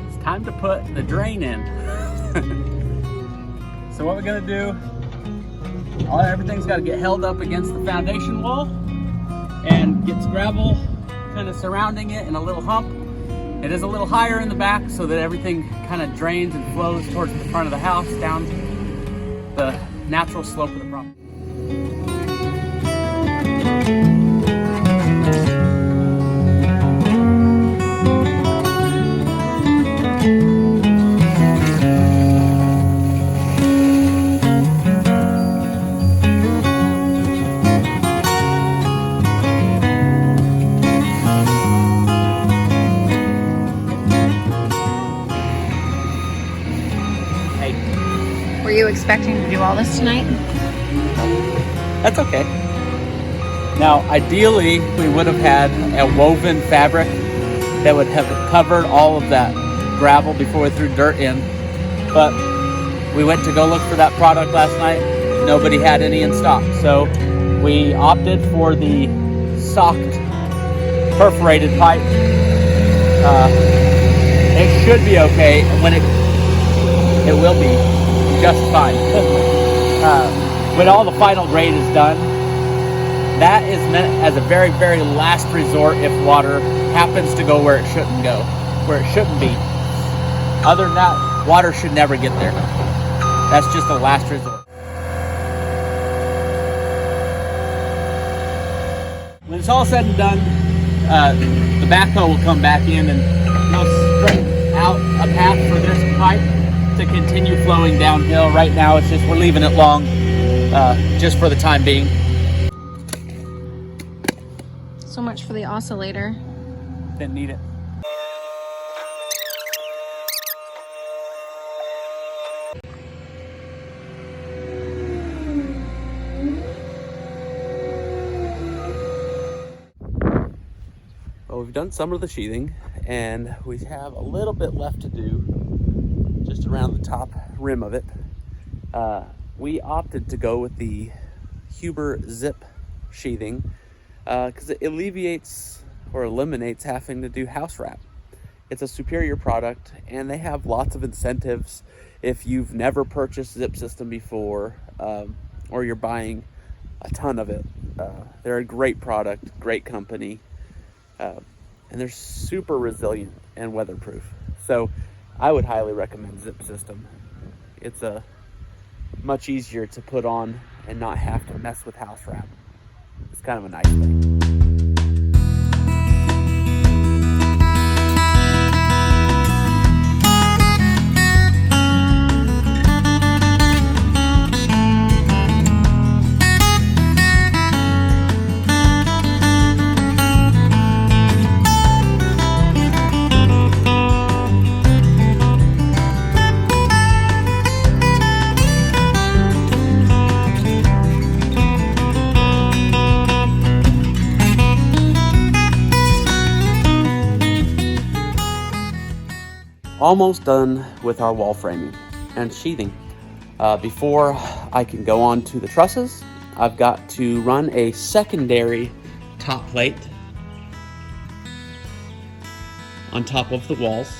It's time to put the drain in. So what we're gonna do, everything's got to get held up against the foundation wall and gets gravel kind of surrounding it in a little hump. It is a little higher in the back so that everything kind of drains and flows towards the front of the house down the natural slope of the property. Were you expecting to do all this tonight? That's okay. Now, ideally, we would have had a woven fabric that would have covered all of that gravel before we threw dirt in. But we went to go look for that product last night. Nobody had any in stock. So we opted for the socked perforated pipe. It should be okay when it will be just fine. When all the final grade is done, that is meant as a very, very last resort if water happens to go where it shouldn't go, where it shouldn't be. Other than that, water should never get there. That's just a last resort. When it's all said and done, the backhoe will come back in and they'll straighten out a path for this pipe to continue flowing downhill. Right now it's just, we're leaving it long just for the time being. So much for the oscillator. Didn't need it. Well, we've done some of the sheathing and we have a little bit left to do just around the top rim of it. We opted to go with the Huber zip sheathing because it alleviates or eliminates having to do house wrap. It's a superior product and they have lots of incentives if you've never purchased zip system before or you're buying a ton of it. They're a great product, great company, and they're super resilient and weatherproof. So I would highly recommend zip system. It's a much easier to put on and not have to mess with house wrap. It's kind of a nice thing. Almost done with our wall framing and sheathing. Before I can go on to the trusses, I've got to run a secondary top plate on top of the walls.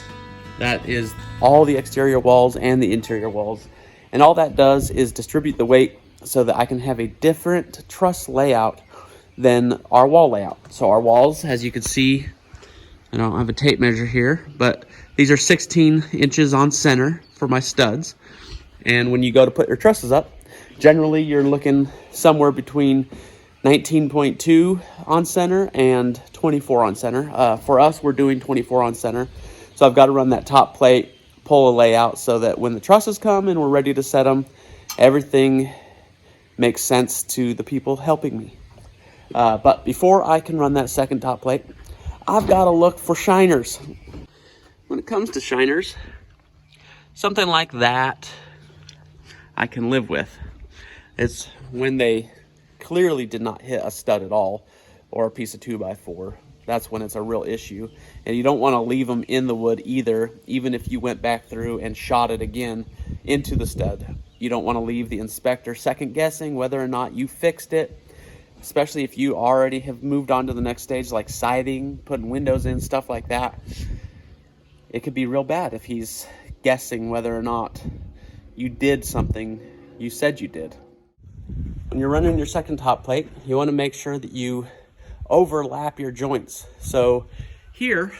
That is all the exterior walls and the interior walls. And all that does is distribute the weight so that I can have a different truss layout than our wall layout. So our walls, as you can see, I don't have a tape measure here, but these are 16 inches on center for my studs. And when you go to put your trusses up, generally you're looking somewhere between 19.2 on center and 24 on center. For us, we're doing 24 on center. So I've got to run that top plate, pull a layout so that when the trusses come and we're ready to set them, everything makes sense to the people helping me. But before I can run that second top plate, I've got to look for shiners. When it comes to shiners, something like that I can live with. It's when they clearly did not hit a stud at all or a piece of 2x4. That's when it's a real issue. And you don't want to leave them in the wood either, even if you went back through and shot it again into the stud. You don't want to leave the inspector second guessing whether or not you fixed it. especially if you already have moved on to the next stage, like siding, putting windows in, stuff like that. It could be real bad if he's guessing whether or not you did something you said you did. When you're running your second top plate, you want to make sure that you overlap your joints. So here,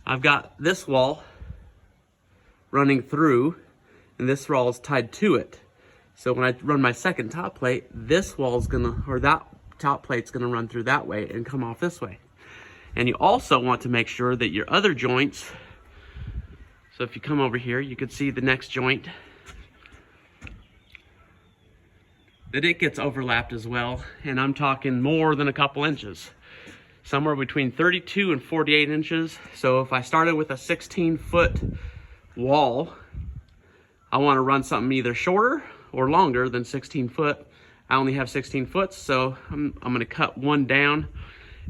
I've got this wall running through, and this wall is tied to it. So when I run my second top plate, this wall is gonna, or that top plate's gonna run through that way and come off this way. And you also want to make sure that your other joints, so if you come over here, you can see the next joint, that it gets overlapped as well. And I'm talking more than a couple inches, somewhere between 32 and 48 inches. So if I started with a 16-foot wall, I want to run something either shorter or longer than 16 foot. I only have 16 foot, so I'm going to cut one down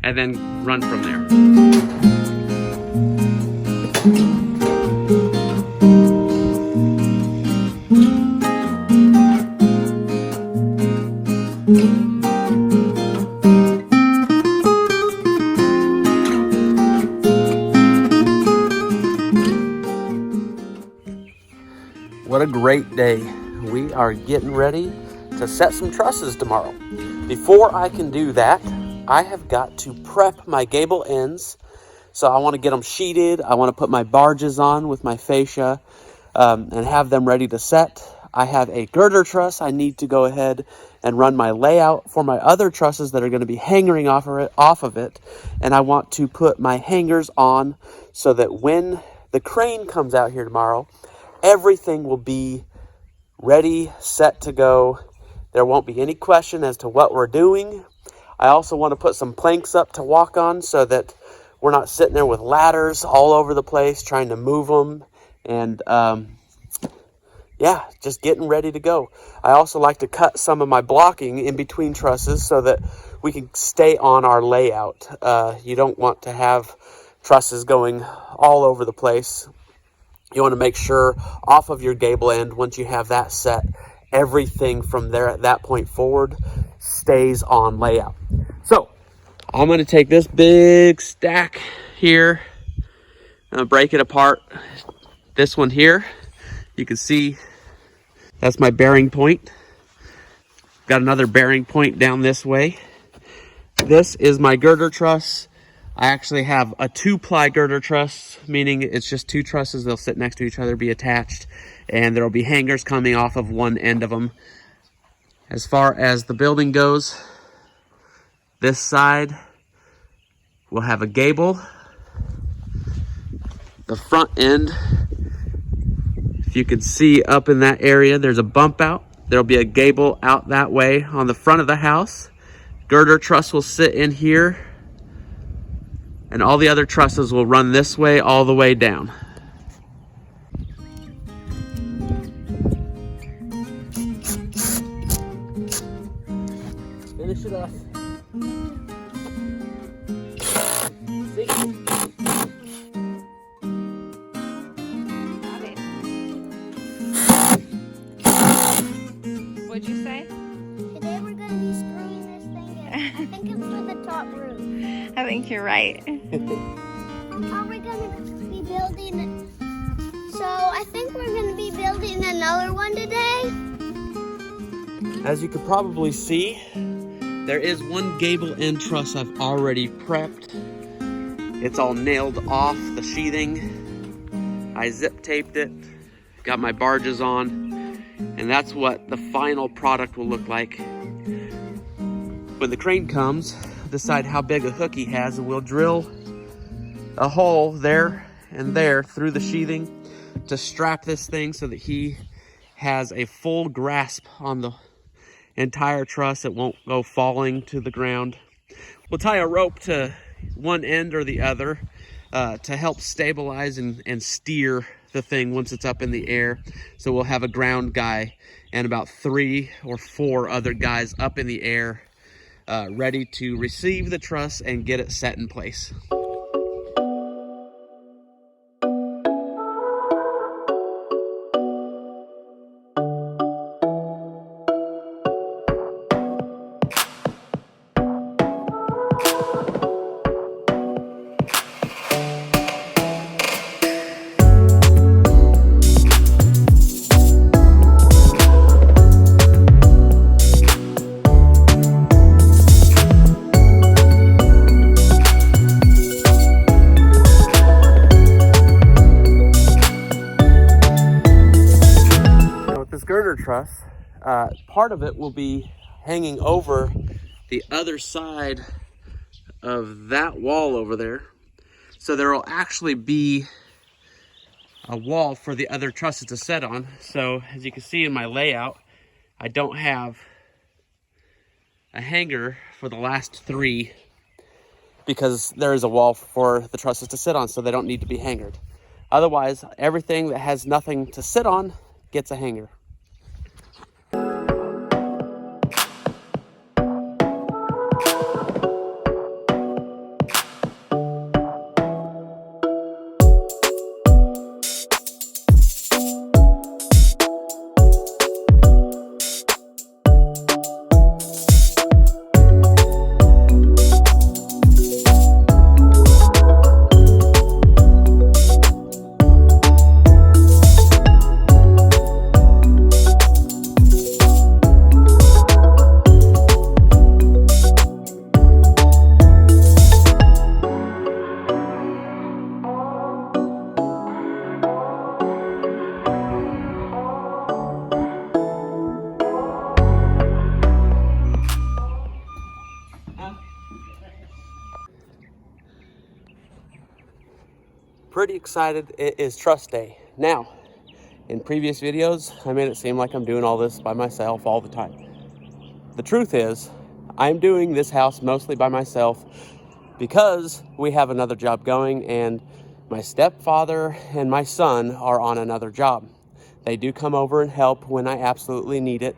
and then run from there. What a great day. We are getting ready to set some trusses tomorrow. Before I can do that, I have got to prep my gable ends. So I want to get them sheeted. I want to put my barges on with my fascia and have them ready to set. I have a girder truss. I need to go ahead and run my layout for my other trusses that are going to be hanging off of it. And I want to put my hangers on so that when the crane comes out here tomorrow, everything will be ready, set to go. There won't be any question as to what we're doing. I also want to put some planks up to walk on so that we're not sitting there with ladders all over the place trying to move them. And yeah, just getting ready to go. I also like to cut some of my blocking in between trusses so that we can stay on our layout. You don't want to have trusses going all over the place. You want to make sure off of your gable end, once you have that set, everything from there at that point forward stays on layout. So I'm going to take this big stack here, break it apart. This one here, you can see that's my bearing point. Got another bearing point down this way. This is my girder truss. I actually have a 2-ply girder truss, meaning it's just 2 trusses. They'll sit next to each other, be attached, and there'll be hangers coming off of one end of them. As far as the building goes, this side will have a gable. The front end, if you can see up in that area, there's a bump out. There'll be a gable out that way on the front of the house. Girder truss will sit in here, and all the other trusses will run this way all the way down. Finish it off. See? Got it. What'd you say? Today we're going to be screwing this thing in. I think it's for the top roof. I think you're right. Are we going to be building? So I think we're going to be building another one today. As you could probably see, there is one gable end truss I've already prepped. It's all nailed off the sheathing. I zip taped it, got my barges on, and that's what the final product will look like. When the crane comes, decide how big a hook he has, and we'll drill a hole there and there through the sheathing to strap this thing so that he has a full grasp on the entire truss. It won't go falling to the ground. We'll tie a rope to one end or the other to help stabilize and steer the thing once it's up in the air. So we'll have a ground guy and about 3 or 4 other guys up in the air ready to receive the truss and get it set in place. truss. Part of it will be hanging over the other side of that wall over there. So there will actually be a wall for the other trusses to set on. So as you can see in my layout, I don't have a hanger for the last 3 because there is a wall for the trusses to sit on, so they don't need to be hangered. Otherwise, everything that has nothing to sit on gets a hanger. Pretty excited. It is truss day. Now, in previous videos, I made it seem like I'm doing all this by myself all the time. The truth is, I'm doing this house mostly by myself because we have another job going and my stepfather and my son are on another job. They do come over and help when I absolutely need it,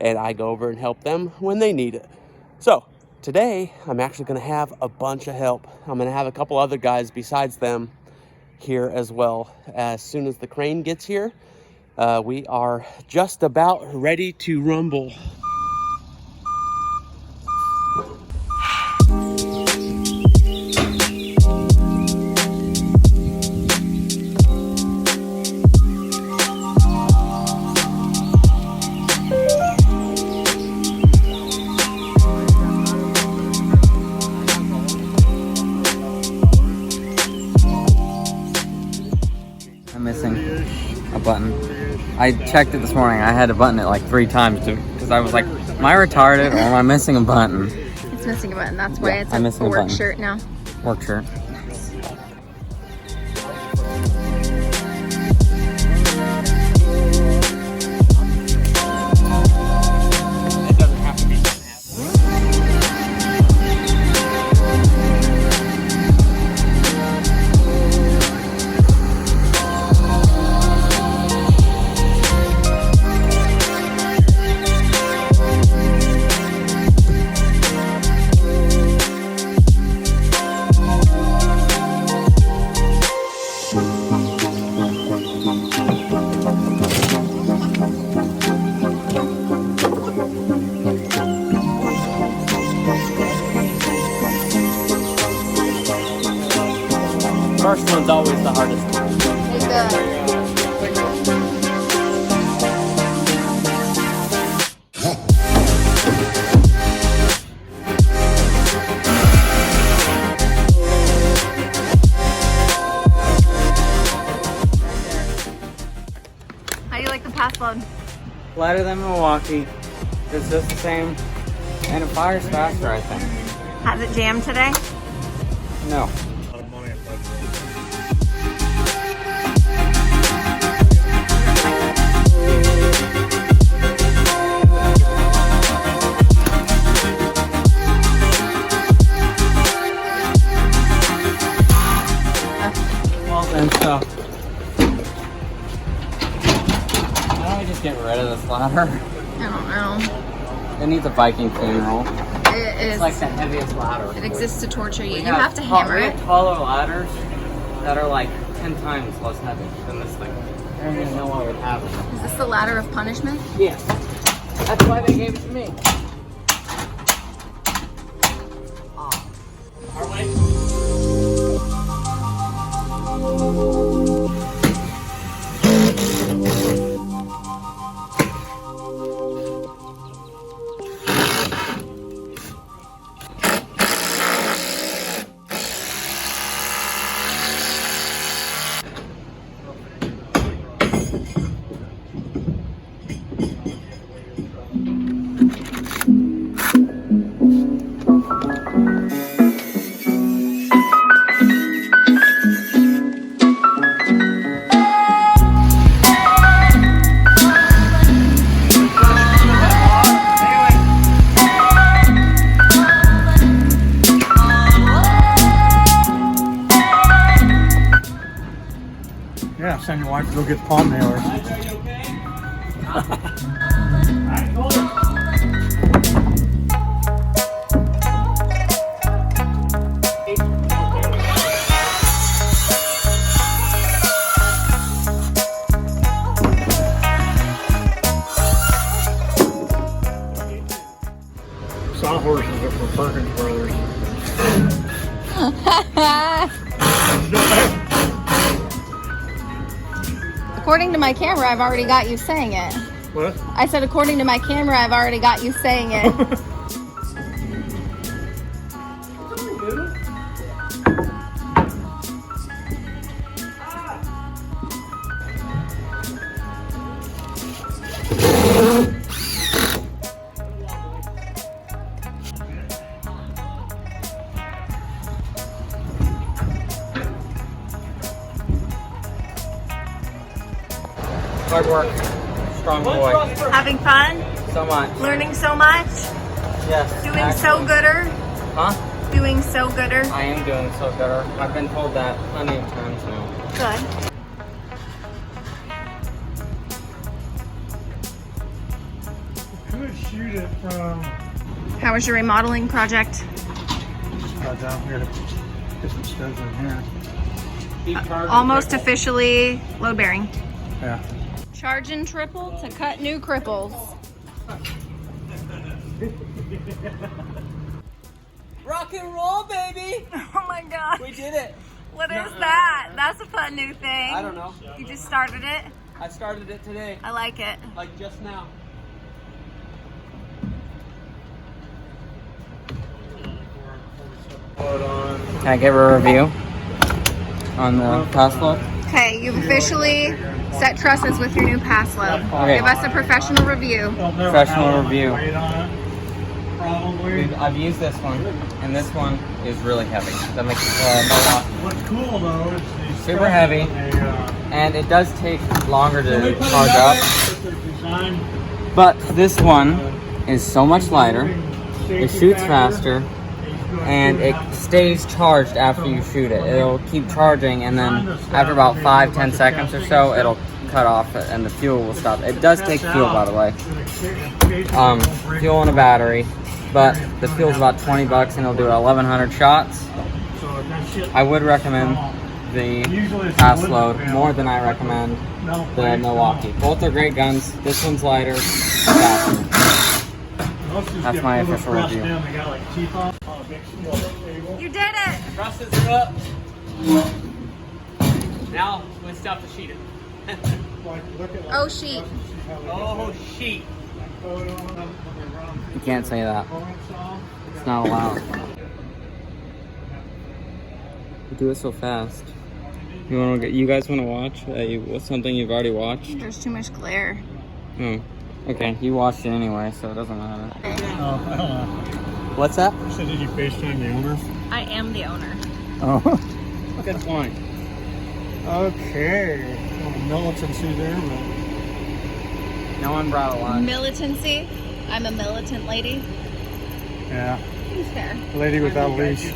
and I go over and help them when they need it. So today, I'm actually gonna have a bunch of help. I'm gonna have a couple other guys besides them here as well. As soon as the crane gets here, we are just about ready to rumble. I'm missing a button. I checked it this morning. I had to button it like 3 times because I was like, am I retarded or am I missing a button? It's missing a button. That's why I'm it's missing a a work button. shirt now. Work shirt. It doesn't have to be. First one's always the hardest one. How do you like the pass load? Lighter than Milwaukee. It's just the same. And it fires faster, I think. Has it jammed today? No. Well then, so how do I just get rid of this ladder? I don't know. It needs a Viking funeral. It is. It's like the heaviest ladder. It exists to torture you. We You have to hammer we it. have taller ladders that are like 10 times less heavy than this thing. I don't even know what would happen. Is this the ladder of punishment? Yes. That's why they gave it to me. Our way. and your wife to go get the palm nailer. Sawhorses are for Perkins Brothers. According to my camera, I've already got you saying it. What? I said, according to my camera, I've already got you saying it. Hard work. Strong boy. Having fun? So much. Learning so much? Yes. Doing so gooder? Huh? Doing so gooder? I am doing so gooder. I've been told that plenty of times now. Good. Could shoot it from How was your remodeling project? down here. Get some studs in here. Almost officially load bearing. Yeah. Charging triple to cut new cripples. Rock and roll, baby! Oh my god. We did it. What is that? That's a fun new thing. I don't know. You just started it? I started it today, I like it. like just now. Can I give a review on the pass load? Okay, you've officially set trusses with your new pass load. Okay. Give us a professional review. Professional review. Weight on it, probably. I've used this one, and this one is really heavy. That makes it What's cool though is these Super heavy. and it does take longer to charge up. But this one is so much lighter. It shoots faster. And it stays charged after you shoot it. It'll keep charging, and then after about 5-10 seconds or so, it'll cut off and the fuel will stop. It does take fuel, by the way. Fuel and a battery, but the fuel's about $20 and it'll do 1,100 shots. I would recommend the pass load more than I recommend the Milwaukee. Both are great guns. This one's lighter, faster. That's my official review. You did it! Trusses are up. Now let's stop the sheet. Oh, sheet. Oh, sheet. You can't say that. It's not allowed. You do it so fast. You guys want to watch something you've already watched? There's too much glare. Oh, okay. You watched it anyway, so it doesn't matter. I don't know. What's that? So did you FaceTime the owner? I am the owner. Oh. Good point. Okay. Well, militancy there, but No one brought a lunch. Militancy. I'm a militant lady. yeah. Who's fair? Lady without leash.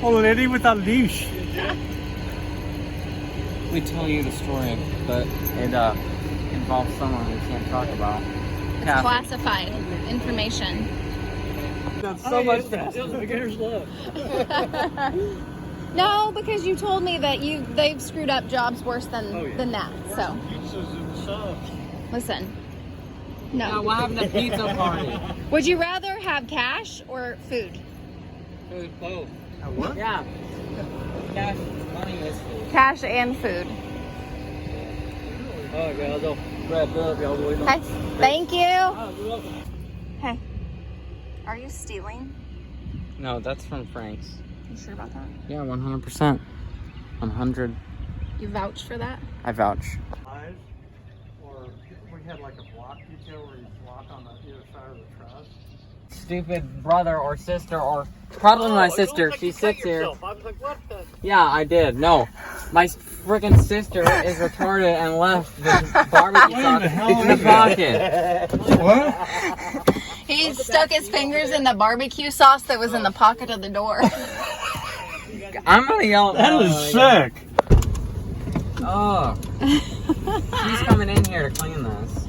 Oh, lady without leash. We tell you the story, but it involves someone we can't talk about. It's Kathy. classified information. That's so much faster. Beginner's luck. No, because you told me that they've screwed up jobs worse than that. So Pizzas and subs. listen. Now, No. what happened to pizza party? Would you rather have cash or food? Food, both. What? Yeah. Cash, money is food. Cash and food. Okay. Thank you. Hey. Are you stealing? No, that's from Frank's. You sure about that? Yeah, 100%. 100. You vouch for that? I vouch. Or we had like a block detail where you block on the either side of the truss. Stupid brother or sister or probably my sister. She sits here. I was like, what the? Yeah, I did. No, my freaking sister is retarded and left the barbecue sauce in the pocket. What? He stuck his fingers in the barbecue sauce that was in the pocket of the door. I'm gonna yell. That is sick. Oh. She's coming in here to clean this.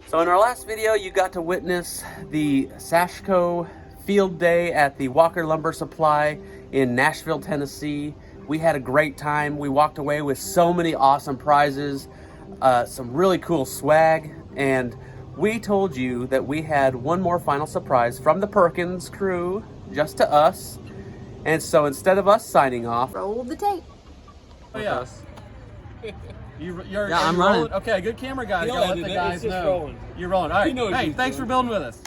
So in our last video, you got to witness the Sashco field day at the Walker Lumber Supply in Nashville, Tennessee. We had a great time. We walked away with so many awesome prizes, some really cool swag, and we told you that we had one more final surprise from the Perkins crew, just to us. And so instead of us signing off, Roll the tape. Oh, yeah. Yeah, I'm running. Okay, good camera guy. He'll Gotta let edit the it. guys It's just know. rolling. You're rolling. All He right. knows Hey, he's thanks for doing building with us.